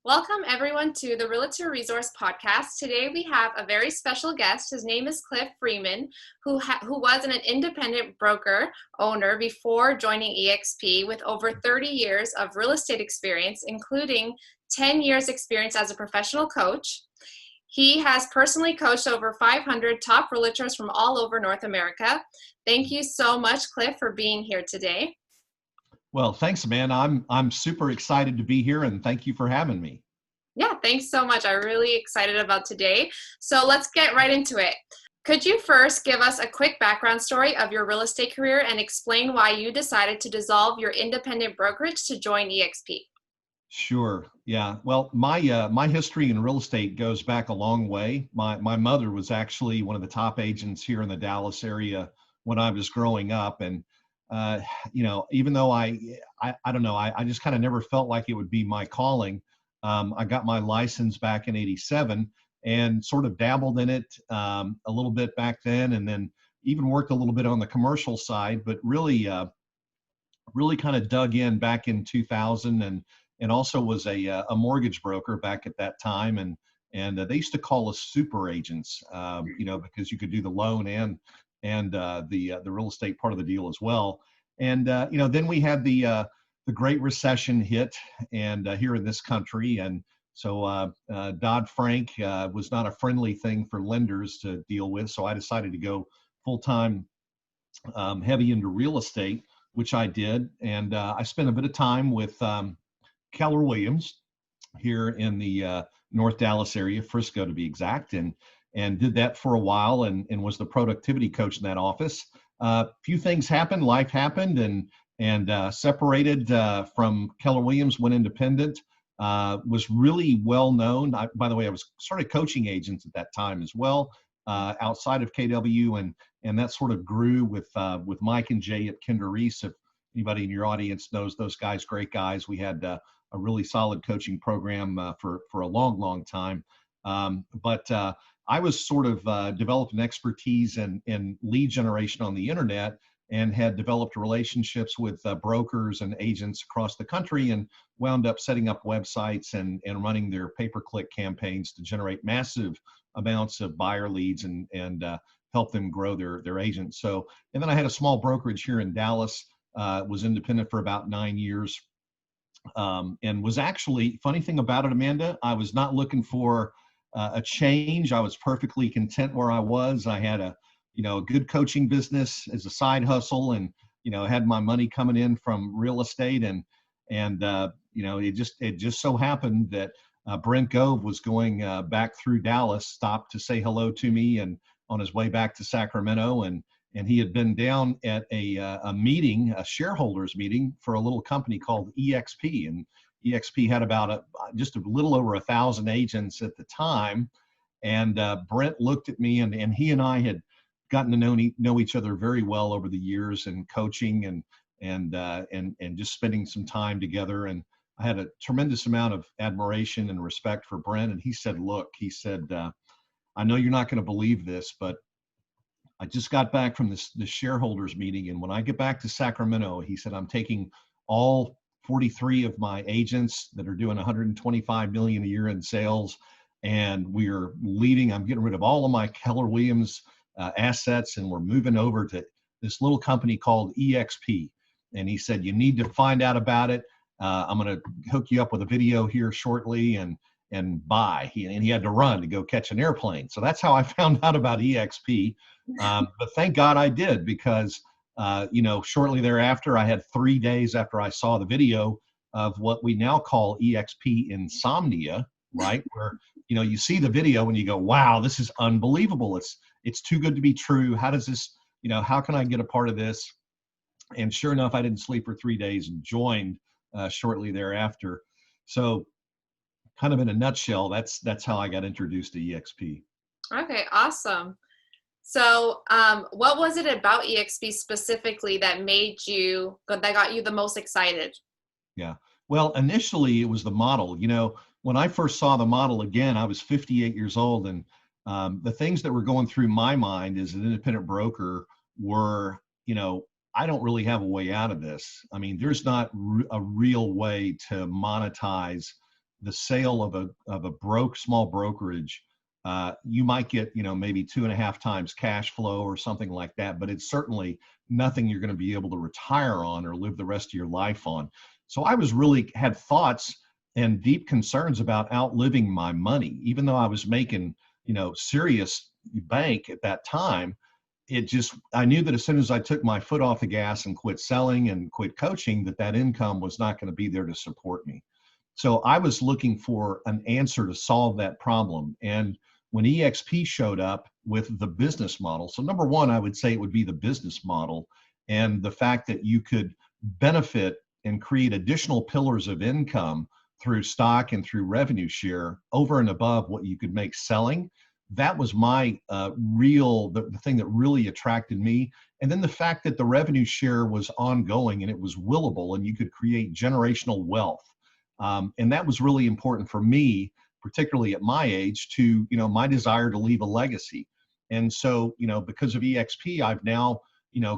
Welcome everyone to the Realtor Resource Podcast. Today we have a very special guest. His name is Cliff Freeman, who was an independent broker owner before joining EXP with over 30 years of real estate experience, including 10 years experience as a professional coach. He has personally coached over 500 top realtors from all over North America. Thank you so much, Cliff, for being here today. Well, thanks, man. I'm super excited to be here, and thank you for having me. Yeah, thanks so much. I'm really excited about today. So let's get right into it. Could you first give us a quick background story of your real estate career and explain why you decided to dissolve your independent brokerage to join EXP? Sure. Yeah. Well, my history in real estate goes back a long way. My mother was actually one of the top agents here in the Dallas area when I was growing up, and even though I don't know, I just kind of never felt like it would be my calling. I got my license back in '87 and sort of dabbled in it a little bit back then, and then even worked a little bit on the commercial side, but really kind of dug in back in 2000, and also was a mortgage broker back at that time, and they used to call us super agents, because you could do the loan and the real estate part of the deal as well. And then we had the Great Recession hit, and here in this country, and so Dodd-Frank was not a friendly thing for lenders to deal with. So I decided to go full time, heavy into real estate, which I did, and I spent a bit of time with Keller Williams here in the North Dallas area, Frisco to be exact, and did that for a while, and was the productivity coach in that office. Few things happened, life happened, and separated from Keller Williams, went independent. Was really well known. By the way, I started coaching agents at that time as well, outside of KW, and that sort of grew with Mike and Jay at Kinder Reese. If anybody in your audience knows those guys, great guys. We had a really solid coaching program for a long time. But I was sort of developed an expertise in lead generation on the internet, and had developed relationships with brokers and agents across the country, and wound up setting up websites and running their pay-per-click campaigns to generate massive amounts of buyer leads and help them grow their agents. So, and then I had a small brokerage here in Dallas, was independent for about 9 years, and was actually, funny thing about it, Amanda, I was not looking for a change. I was perfectly content where I was. I had a good coaching business as a side hustle, and had my money coming in from real estate, and it just so happened that Brent Gove was going back through Dallas, stopped to say hello to me, and on his way back to Sacramento, and he had been down at a meeting, a shareholders meeting for a little company called EXP, and EXP had about just a little over 1,000 agents at the time. And Brent looked at me, and he and I had gotten to know each other very well over the years, and coaching and just spending some time together. And I had a tremendous amount of admiration and respect for Brent. And he said, "Look," he said, "I know you're not going to believe this, but I just got back from this shareholders meeting, and when I get back to Sacramento," he said, "I'm taking all 43 of my agents that are doing 125 million a year in sales, and we're leaving. I'm getting rid of all of my Keller Williams assets, and we're moving over to this little company called EXP." And he said, "You need to find out about it. I'm going to hook you up with a video here shortly, and bye." And he had to run to go catch an airplane. So that's how I found out about EXP. But thank God I did, because shortly thereafter, I had 3 days after I saw the video of what we now call EXP insomnia, right? Where, you see the video and you go, "Wow, this is unbelievable. It's too good to be true. How does this, how can I get a part of this?" And sure enough, I didn't sleep for 3 days and joined shortly thereafter. So kind of in a nutshell, that's how I got introduced to EXP. Okay, awesome. So what was it about EXP specifically that got you the most excited? Yeah. Well, initially it was the model. When I first saw the model, again, I was 58 years old, and the things that were going through my mind as an independent broker were, I don't really have a way out of this. I mean, there's not a real way to monetize the sale of a small brokerage, you might get, maybe 2.5 times cash flow or something like that, but it's certainly nothing you're going to be able to retire on or live the rest of your life on. So I was really had thoughts and deep concerns about outliving my money, even though I was making, serious bank at that time. I knew that as soon as I took my foot off the gas and quit selling and quit coaching, that income was not going to be there to support me. So I was looking for an answer to solve that problem. And when EXP showed up with the business model, so number one, I would say it would be the business model and the fact that you could benefit and create additional pillars of income through stock and through revenue share over and above what you could make selling. That was my the thing that really attracted me. And then the fact that the revenue share was ongoing and it was willable and you could create generational wealth. And that was really important for me, particularly at my age, to, my desire to leave a legacy. And so, because of EXP, I've now,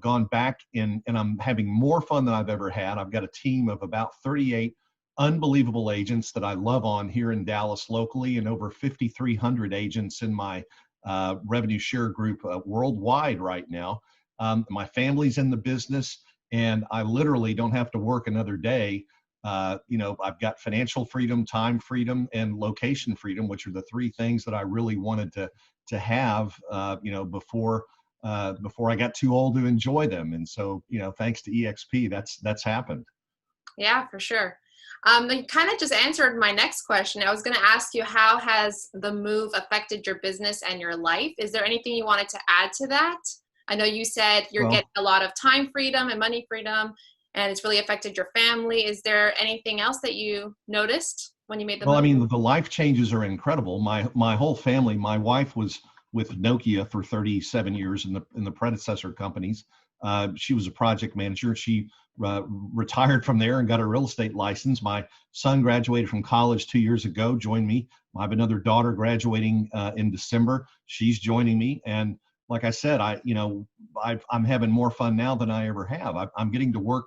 gone back and I'm having more fun than I've ever had. I've got a team of about 38 unbelievable agents that I love on here in Dallas locally, and over 5,300 agents in my revenue share group worldwide right now. My family's in the business, and I literally don't have to work another day. I've got financial freedom, time freedom, and location freedom, which are the three things that I really wanted to have, before I got too old to enjoy them. And so, thanks to EXP, that's happened. Yeah, for sure. You kind of just answered my next question. I was going to ask you, how has the move affected your business and your life? Is there anything you wanted to add to that? I know you said you're getting a lot of time freedom and money freedom, and it's really affected your family. Is there anything else that you noticed when you made the move? Well, I mean, the life changes are incredible. My whole family, my wife was with Nokia for 37 years in the predecessor companies. She was a project manager. She retired from there and got a real estate license. My son graduated from college 2 years ago, joined me. I have another daughter graduating in December. She's joining me. And like I said, I'm having more fun now than I ever have. I'm getting to work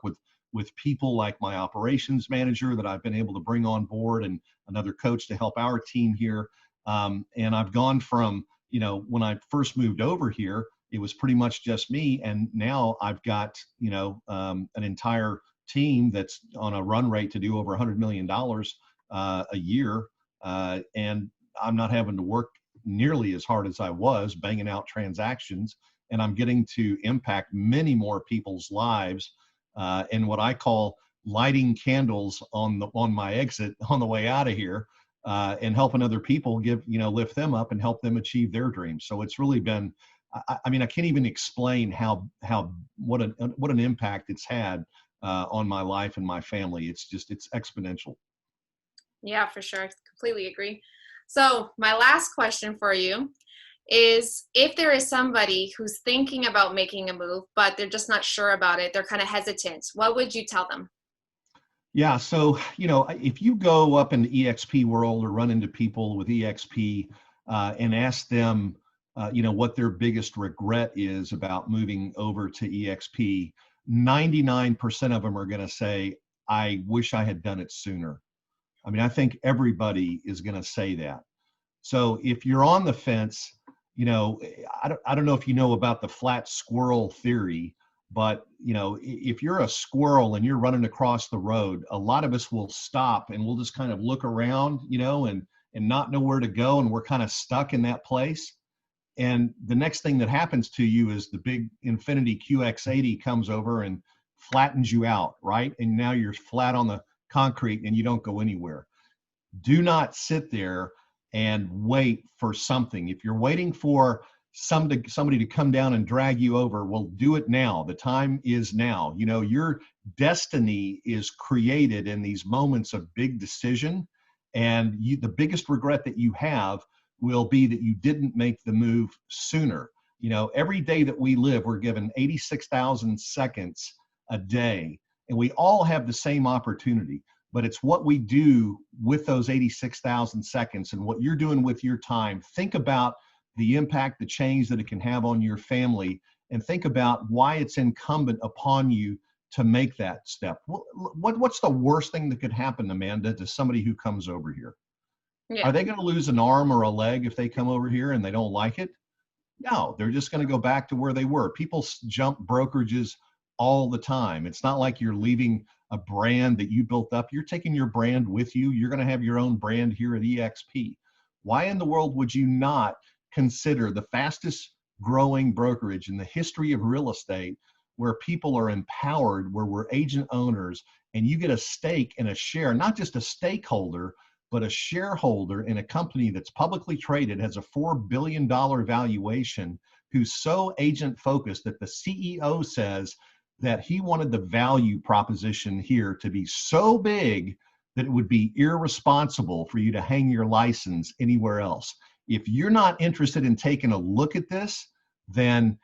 with people like my operations manager that I've been able to bring on board, and another coach to help our team here. And I've gone from, when I first moved over here, it was pretty much just me. And now I've got, an entire team that's on a run rate to do over $100 million a year. And I'm not having to work nearly as hard as I was banging out transactions. And I'm getting to impact many more people's lives in what I call lighting candles on my exit on the way out of here, and helping other people lift them up and help them achieve their dreams. So it's really been, I mean, I can't even explain what an impact it's had on my life and my family. It's exponential. Yeah, for sure. I completely agree. So my last question for you is, if there is somebody who's thinking about making a move, but they're just not sure about it, they're kind of hesitant, what would you tell them? Yeah. So, if you go up in the EXP world or run into people with EXP and ask them, what their biggest regret is about moving over to EXP, 99% of them are going to say, I wish I had done it sooner. I mean, I think everybody is going to say that. So if you're on the fence, I don't know if you know about the flat squirrel theory, but, if you're a squirrel and you're running across the road, a lot of us will stop and we'll just kind of look around, and not know where to go. And we're kind of stuck in that place. And the next thing that happens to you is the big Infinity QX80 comes over and flattens you out, right? And now you're flat on the concrete and you don't go anywhere. Do not sit there and wait for something. If you're waiting for somebody to come down and drag you over, well, do it now. The time is now. Your destiny is created in these moments of big decision. And the biggest regret that you have will be that you didn't make the move sooner. Every day that we live, we're given 86,000 seconds a day, and we all have the same opportunity. But it's what we do with those 86,000 seconds and what you're doing with your time. Think about the impact, the change that it can have on your family, and think about why it's incumbent upon you to make that step. What's the worst thing that could happen, Amanda, to somebody who comes over here? Yeah. Are they going to lose an arm or a leg if they come over here and they don't like it? No, they're just going to go back to where they were. People jump brokerages all the time. It's not like you're leaving a brand that you built up. You're taking your brand with you. You're going to have your own brand here at EXP. Why in the world would you not consider the fastest growing brokerage in the history of real estate, where people are empowered, where we're agent owners, and you get a stake and a share, not just a stakeholder, but a shareholder in a company that's publicly traded, has a $4 billion valuation, who's so agent focused that the CEO says that he wanted the value proposition here to be so big that it would be irresponsible for you to hang your license anywhere else. If you're not interested in taking a look at this, then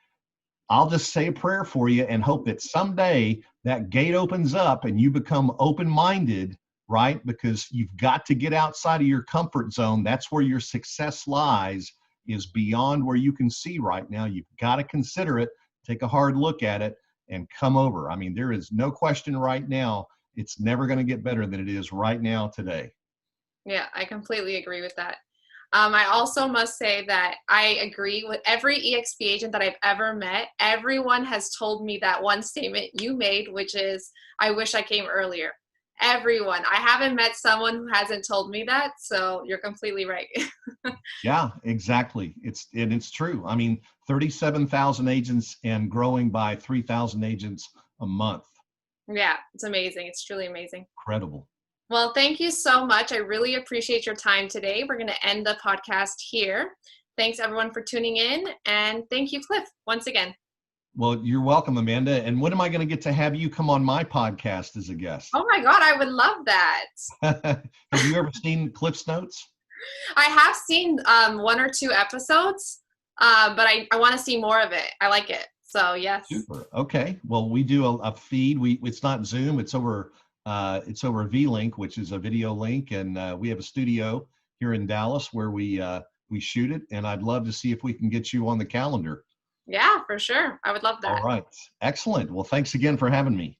I'll just say a prayer for you and hope that someday that gate opens up and you become open-minded, right? Because you've got to get outside of your comfort zone. That's where your success lies, is beyond where you can see right now. You've got to consider it, take a hard look at it, and come over. I mean, there is no question right now, it's never going to get better than it is right now today. Yeah, I completely agree with that. I also must say that I agree with every EXP agent that I've ever met. Everyone has told me that one statement you made, which is, I wish I came earlier. Everyone. I haven't met someone who hasn't told me that, so you're completely right. Yeah, exactly. It's true. I mean, 37,000 agents and growing by 3,000 agents a month. Yeah, it's amazing. It's truly amazing. Incredible. Well, thank you so much. I really appreciate your time today. We're going to end the podcast here. Thanks everyone for tuning in, and thank you, Cliff, once again. Well, you're welcome, Amanda. And when am I going to get to have you come on my podcast as a guest? Oh my God, I would love that. Have you ever seen Cliff's Notes? I have seen 1 or 2 episodes, but I want to see more of it. I like it. So yes. Super. Okay. Well, we do a feed. It's not Zoom. It's over V-Link, which is a video link, and we have a studio here in Dallas where we shoot it. And I'd love to see if we can get you on the calendar. Yeah, for sure. I would love that. All right. Excellent. Well, thanks again for having me.